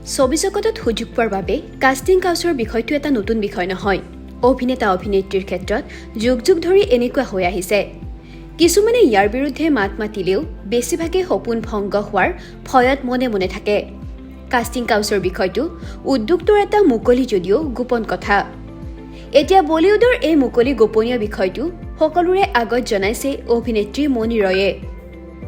ছবি জগতত সুযোগ পোৱাৰ বাবে কাষ্টিং কাউচৰ বিষয়টো এটা নতুন বিষয় নহয়। অভিনেতা অভিনেত্ৰীৰ ক্ষেত্ৰত যুগ যুগ ধৰি এনেকুৱা হৈ আহিছে। কিছুমানে ইয়াৰ বিৰুদ্ধে মাত মাতিলেও বেছিভাগে সপোন ভংগ হোৱাৰ ভয়ত মনে মনে থাকে। কাষ্টিং কাউচৰ বিষয়টো উদ্যোগটোৰ এটা মুকলি যদিও গোপন কথা। এতিয়া বলিউডৰ এই মুকলি গোপনীয় বিষয়টো সকলোৰে আগত জনাইছে অভিনেত্ৰী মনি ৰয়ে।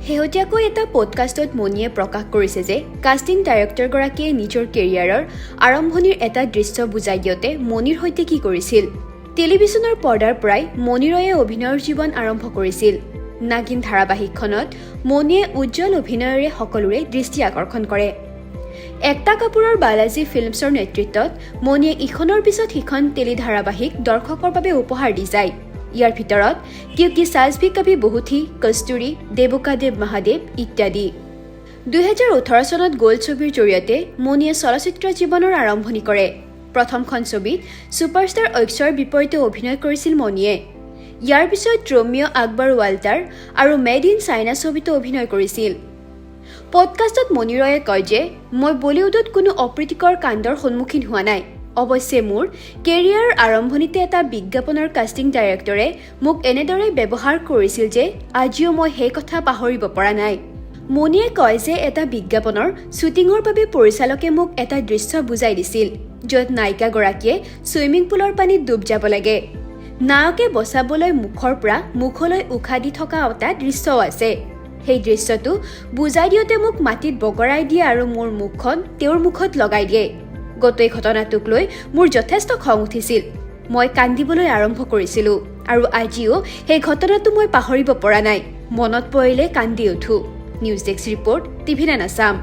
শেহতীয়াকৈ এটা পডকাষ্টত মনিয়ে প্ৰকাশ কৰিছে যে কাষ্টিং ডাইৰেক্টৰগৰাকীয়ে নিজৰ কেৰিয়াৰৰ আৰম্ভণিৰ এটা দৃশ্য বুজাই দিওঁতে মনিৰ সৈতে কি কৰিছিল। টেলিভিছনৰ পৰ্দাৰ পৰাই মনি ৰয়ে অভিনয়ৰ জীৱন আৰম্ভ কৰিছিল। নাগিন ধাৰাবাহিকখনত মনিয়ে উজ্জ্বল অভিনয়েৰে সকলোৰে দৃষ্টি আকৰ্ষণ কৰে। একতা কাপুৰৰ বালাজী ফিল্মছৰ নেতৃত্বত মনিয়ে ইখনৰ পিছত সিখন টেলি ধাৰাবাহিক দৰ্শকৰ বাবে উপহাৰ দি যায়। ইয়াৰ ভিতৰত ক্যুকি সাজ ভি কভি বহু থি, কস্তুৰী, দেৱকা দেৱ মহাদেৱ ইত্যাদি। 2018 চনত গোল্ড ছবিৰ জৰিয়তে মনিয়ে চলচ্চিত্ৰ জীৱনৰ আৰম্ভণি কৰে। প্ৰথমখন ছবিত ছুপাৰষ্টাৰ অক্ষয়ৰ বিপৰীতে অভিনয় কৰিছিল মনিয়ে। ইয়াৰ পিছত ৰোমিঅ' আকবৰ ৱাল্টাৰ আৰু মেড ইন চাইনা ছবিতো অভিনয় কৰিছিল। পডকাষ্টত মনি ৰয়ে কয় যে মই বলিউডত কোনো অপ্ৰীতিকৰ কাণ্ডৰ সন্মুখীন হোৱা নাই। অৱশ্যে মোৰ কেৰিয়াৰৰ আৰম্ভণিতে এটা বিজ্ঞাপনৰ কাষ্টিং ডাইৰেক্টৰে মোক এনেদৰে ব্যৱহাৰ কৰিছিল যে আজিও মই সেই কথা পাহৰিব পৰা নাই। মনিয়ে কয় যে এটা বিজ্ঞাপনৰ শ্বুটিঙৰ বাবে পৰিচালকে মোক এটা দৃশ্য বুজাই দিছিল য'ত নায়িকাগৰাকীয়ে ছুইমিং পুলৰ পানীত ডুব যাব লাগে। নায়কে বচাবলৈ মুখৰ পৰা মুখলৈ উশাহ দি থকা এটা দৃশ্যও আছে। সেই দৃশ্যটো বুজাই দিওঁতে মোক মাটিত বগৰাই দিয়ে আৰু মোৰ মুখখন তেওঁৰ মুখত লগাই দিয়ে। গোটেই ঘটনাটোক লৈ মোৰ যথেষ্ট খং উঠিছিল। মই কান্দিবলৈ আৰম্ভ কৰিছিলোঁ আৰু আজিও সেই ঘটনাটো মই পাহৰিব পৰা নাই। মনত পৰিলে কান্দি উঠো। News desk report, TV9 Assam.